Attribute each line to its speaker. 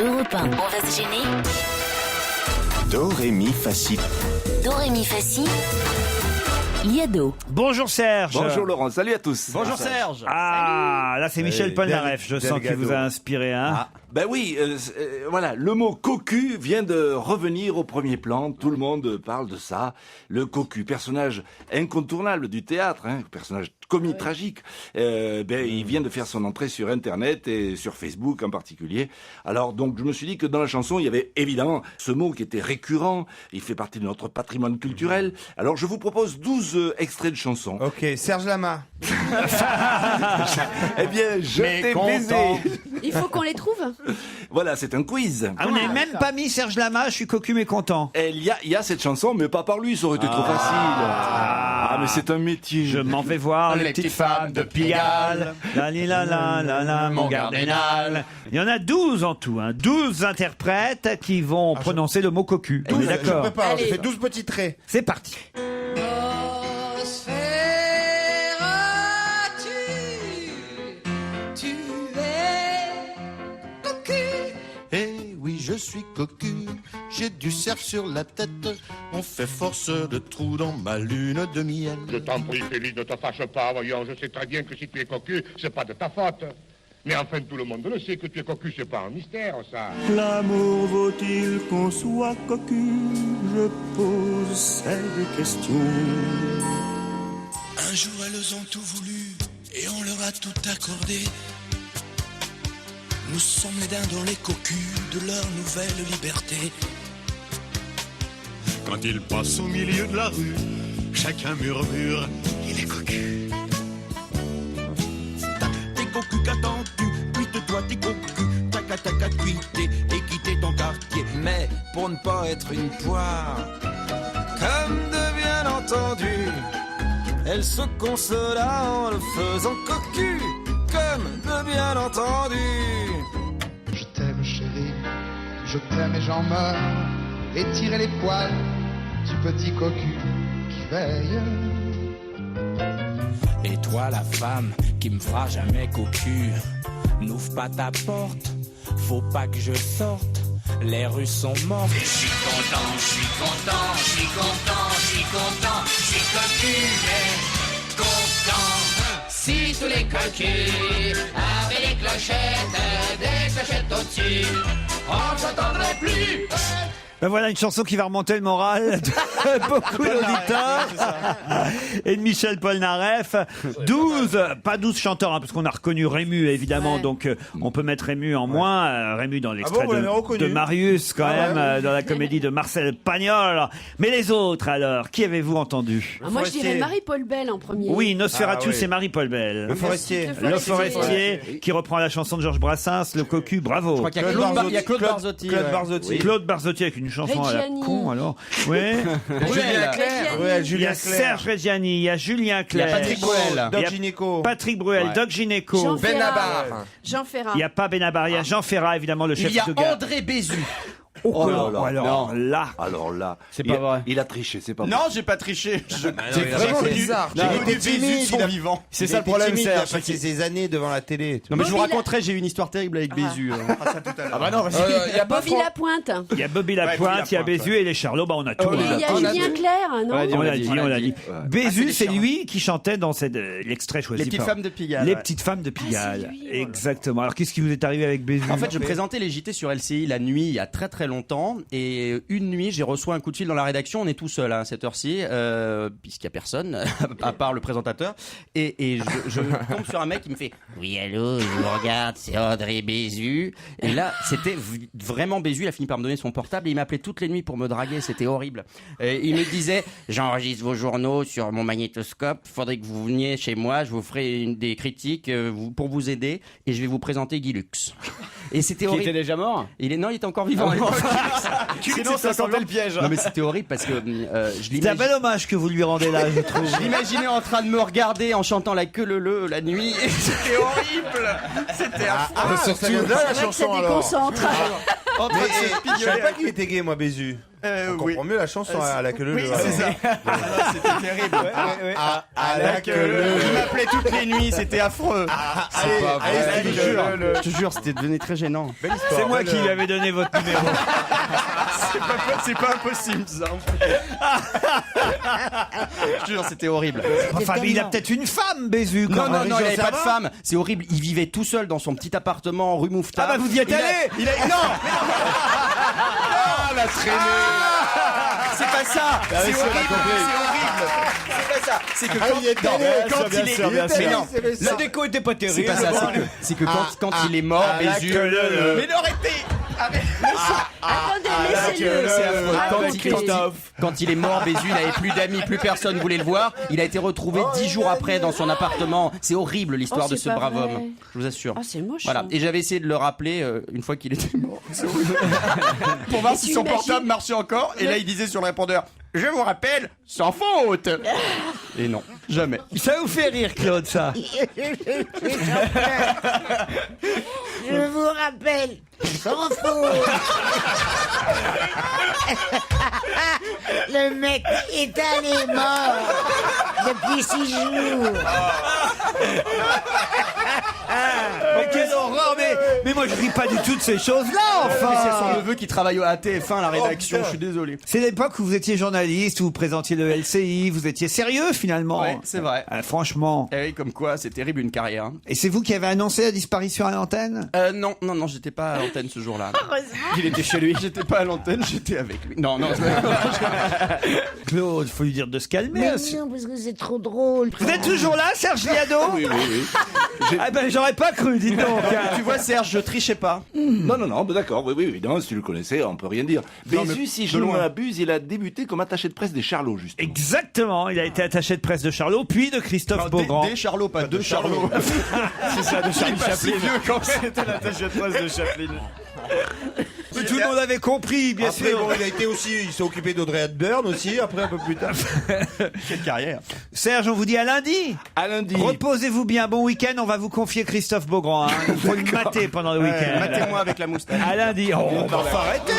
Speaker 1: Europe 1, on va se gêner.
Speaker 2: Do, ré, mi, fa, si.
Speaker 1: Do, ré, mi, fa, si. Liado.
Speaker 3: Bonjour Serge.
Speaker 4: Bonjour Laurent, salut à tous.
Speaker 3: Bonjour Serge. Ah, là c'est Michel Polnareff, je sens qu'il vous a inspiré. Hein.
Speaker 4: Ben oui, voilà, le mot cocu vient de revenir au premier plan, tout le monde parle de ça. Le cocu, personnage incontournable du théâtre, personnage comique tragique, il vient de faire son entrée sur Internet et sur Facebook en particulier. Alors donc je me suis dit que dans la chanson, il y avait évidemment ce mot qui était récurrent, il fait partie de notre patrimoine culturel. Alors je vous propose 12 extraits de chansons.
Speaker 5: Ok, Serge Lama.
Speaker 4: Eh bien, je t'ai baisé.
Speaker 6: Il faut qu'on les trouve.
Speaker 4: Voilà, c'est un quiz.
Speaker 3: Ah, on n'a même pas mis Serge Lama, je suis cocu mécontent.
Speaker 4: Et il y a cette chanson, mais pas par lui, ça aurait été trop facile. Ah, mais c'est un métier.
Speaker 3: Je m'en vais voir les petites femmes de Pigalle. La li la la la la, mon cardinal. Il y en a 12 en tout, 12 interprètes qui vont prononcer le mot cocu. On est
Speaker 5: Je
Speaker 3: d'accord.
Speaker 5: prépare, je
Speaker 6: Allez.
Speaker 5: fais 12 petits traits.
Speaker 3: C'est parti.
Speaker 7: Eh oui, je suis cocu, j'ai du cerf sur la tête. On fait force de trous dans ma lune de miel.
Speaker 8: Je t'en prie, Félix, ne te fâche pas, voyons, je sais très bien que si tu es cocu, c'est pas de ta faute. Mais enfin, tout le monde le sait que tu es cocu, c'est pas un mystère, ça.
Speaker 7: L'amour vaut-il qu'on soit cocu? Je pose cette question. Un jour, elles ont tout voulu et on leur a tout accordé. Nous sommes les dindons, les cocus de leur nouvelle liberté. Quand ils passent au milieu de la rue, chacun murmure, il est cocu. T'es cocu, qu'attends-tu? Cuite-toi, t'es cocu. Tac, cuité et quitter ton quartier.
Speaker 9: Mais pour ne pas être une poire, comme de bien entendu, elle se consola en le faisant cocu, comme de bien entendu.
Speaker 10: Je t'aime chérie, je t'aime et j'en meurs. Et tirer les poils du petit cocu qui veille.
Speaker 9: Et toi la femme qui me fera jamais cocu, n'ouvre pas ta porte, faut pas que je sorte, les rues sont mortes.
Speaker 11: Et je suis content, je suis content, je suis content, je suis content, je suis cocu, mais content. Si tous les cocus avaient des clochettes au-dessus, on ne s'entendrait plus.
Speaker 3: Ben voilà une chanson qui va remonter le moral de beaucoup d'auditeurs et de Michel Polnareff. 12, pas 12 chanteurs, parce qu'on a reconnu Rému évidemment, donc on peut mettre Rému en moins. Rému dans l'extrait de Marius quand même, dans la comédie de Marcel Pagnol. Mais les autres alors, qui avez-vous entendu?
Speaker 6: Moi je dirais Marie-Paul Bell en premier.
Speaker 3: Oui, Nosferatu, c'est Marie-Paul Bell.
Speaker 5: Le forestier.
Speaker 3: Le forestier qui reprend la chanson de Georges Brassens, le cocu, bravo.
Speaker 12: Je crois qu'il y a Claude Barzotti.
Speaker 3: Claude Barzotti avec une chanson à la con alors. Oui. Il y a Serge Reggiani, il y a Julien Clerc.
Speaker 5: Il y a Patrick Bruel. Doc Gynéco.
Speaker 3: Patrick Bruel, Doc Gynéco.
Speaker 6: Jean Ferrat.
Speaker 3: Il n'y a pas Benabar, il y a Jean Ferrat évidemment, le chef de gare.
Speaker 12: Il y a André Bézu.
Speaker 3: Alors là,
Speaker 12: c'est pas vrai.
Speaker 4: Il a triché, c'est pas vrai.
Speaker 5: Non, j'ai pas triché. C'est
Speaker 7: vraiment bizarre.
Speaker 5: J'ai connu Bézu, son vivant.
Speaker 12: C'est ça le problème,
Speaker 5: Il a
Speaker 12: Serge.
Speaker 5: passé ses années devant la télé.
Speaker 12: Non mais je vous raconterai, j'ai eu une histoire terrible avec Bézu.
Speaker 5: Ah bah non,
Speaker 12: Il y a pas
Speaker 6: Bobby Lapointe.
Speaker 3: il y a Bobby Lapointe, il y a Bézu et les Charlots, on a tout.
Speaker 6: Et il y a Julien Clerc, non?
Speaker 3: On l'a dit. Bézu, c'est lui qui chantait dans l'extrait choisi.
Speaker 12: Les petites
Speaker 3: par-
Speaker 12: femmes de Pigalle.
Speaker 3: Les petites femmes de Pigalle.
Speaker 6: c'est lui,
Speaker 3: Exactement. Alors qu'est-ce qui vous est arrivé avec Bézu?
Speaker 12: En fait, je présentais les JT sur LCI la nuit il y a très très longtemps et une nuit j'ai reçu un coup de fil dans la rédaction. On est tout seul à cette heure-ci puisqu'il y a personne à part le présentateur et je tombe sur un mec qui me fait oui allô, je vous regarde, c'est André Bézu. Et là c'était vraiment Bézu. Il a fini par me donner son portable et il m'appelait toutes les nuits pour me draguer. C'était horrible. Et il me disait j'enregistre vos journaux sur mon magnétoscope, faudrait que vous veniez chez moi, je vous ferai des critiques pour vous aider et je vais vous présenter Guy Lux. Et c'était horrible.
Speaker 13: Qui était déjà mort?
Speaker 12: Il était encore vivant.
Speaker 13: Sinon, ça sentait le piège.
Speaker 12: Non mais c'était horrible parce que
Speaker 3: C'est un bel hommage que vous lui rendez là, je trouve.
Speaker 12: je l'imaginais en train de me regarder en chantant la queue le la nuit. Et c'était horrible. C'était
Speaker 5: Surtout là, la
Speaker 6: Ça
Speaker 5: chanson alors.
Speaker 6: déconcentre.
Speaker 5: Mais je savais pas qu'il était gay, moi, Bézu. On comprend mieux la chanson à la queue
Speaker 12: Oui,
Speaker 5: leu.
Speaker 12: c'est ça. C'était terrible.
Speaker 5: À la queue leu.
Speaker 12: Il m'appelait toutes les nuits, c'était affreux.
Speaker 5: Allez, allez,
Speaker 12: Je te jure, c'était devenu très gênant.
Speaker 3: C'est moi qui lui avais donné votre numéro.
Speaker 12: C'est pas impossible, ça. Je te jure, c'était horrible.
Speaker 3: Enfin, mais il a peut-être une femme, Bézu.
Speaker 12: Non, non, non, il n'avait pas de femme. C'est horrible. Il vivait tout seul dans son petit appartement rue Mouffetard.
Speaker 3: Ah bah vous y êtes allé.
Speaker 12: Non. Ah, la traînée. C'est pas ça. C'est horrible. C'est horrible. C'est pas ça. C'est que quand il est... Mais non.
Speaker 3: La déco était pas terrible.
Speaker 12: C'est pas ça. C'est que quand il est mort, Bézu... Mais arrêtez.
Speaker 6: Attendez, laissez-le.
Speaker 12: C'est affreux.
Speaker 6: Racontez.
Speaker 12: Quand il est mort, Bézu, il n'avait plus d'amis, plus personne voulait le voir. Il a été retrouvé 10 jours après dans son appartement. C'est horrible l'histoire de
Speaker 6: c'est
Speaker 12: ce
Speaker 6: pas
Speaker 12: brave
Speaker 6: vrai.
Speaker 12: homme. Je vous assure.
Speaker 6: Ah, c'est moche.
Speaker 12: Voilà.
Speaker 6: hein.
Speaker 12: Et j'avais essayé de le rappeler une fois qu'il était mort. Pour voir
Speaker 6: Et
Speaker 12: si
Speaker 6: tu
Speaker 12: son
Speaker 6: imagines-
Speaker 12: portable marchait encore. Et là, il disait sur le répondeur: je vous rappelle, sans faute. Et non, jamais.
Speaker 3: Ça vous fait rire, Claude, ça.
Speaker 14: Je vous rappelle, sans faute. Le mec est allé mort depuis 6 jours.
Speaker 3: Mais quelle horreur. Mais moi, je ris pas du tout de ces choses-là,
Speaker 12: C'est son
Speaker 3: enfin.
Speaker 12: neveu qui travaille à TF1 à la rédaction. Je suis désolé.
Speaker 3: C'est l'époque où vous étiez journaliste, où vous présentiez le LCI, vous étiez sérieux, finalement.
Speaker 12: Ouais, c'est vrai.
Speaker 3: Franchement.
Speaker 12: Eh oui, comme quoi, c'est terrible une carrière. Hein.
Speaker 3: Et c'est vous qui avez annoncé la disparition à l'antenne?
Speaker 12: Non, j'étais pas à l'antenne ce jour-là.
Speaker 6: Heureusement.
Speaker 12: Il était chez lui. J'étais pas à l'antenne, j'étais avec lui. Non.
Speaker 3: Claude, faut lui dire de se calmer.
Speaker 14: Mais non, parce que c'est trop drôle.
Speaker 3: Vous êtes toujours là, Serge Liado?
Speaker 4: Oui.
Speaker 3: Ah ben, j'aurais pas cru, dites donc.
Speaker 12: Tu vois, Serge, je trichais pas.
Speaker 4: Non, bah d'accord, oui, non, si tu le connaissais, on peut rien dire.
Speaker 12: Non,
Speaker 4: Bézu,
Speaker 12: mais
Speaker 4: si
Speaker 12: de
Speaker 4: je ne
Speaker 12: loin.
Speaker 4: m'abuse, il a débuté comme attaché de presse des Charlots, justement.
Speaker 3: Exactement, il a été attaché de presse de Charlot, puis de Christophe Beaugrand.
Speaker 12: Des Charlots, pas deux Charlots.
Speaker 5: C'est ça, de Charlie Chaplin.
Speaker 12: quand c'était l'attaché de presse de Chaplin.
Speaker 3: Mais tout le monde avait compris, bien
Speaker 5: Après,
Speaker 3: sûr.
Speaker 5: bon, il s'est occupé d'Audrey Hepburn aussi, après un peu plus tard.
Speaker 12: Quelle carrière.
Speaker 3: Serge, on vous dit à lundi.
Speaker 4: À lundi.
Speaker 3: Reposez-vous bien, bon week-end. On va vous confier Christophe Beaugrand. Hein. Il faut le mater pendant le week-end.
Speaker 12: Matez-moi avec la moustache.
Speaker 3: À lundi. Oh, bah, faut arrêter.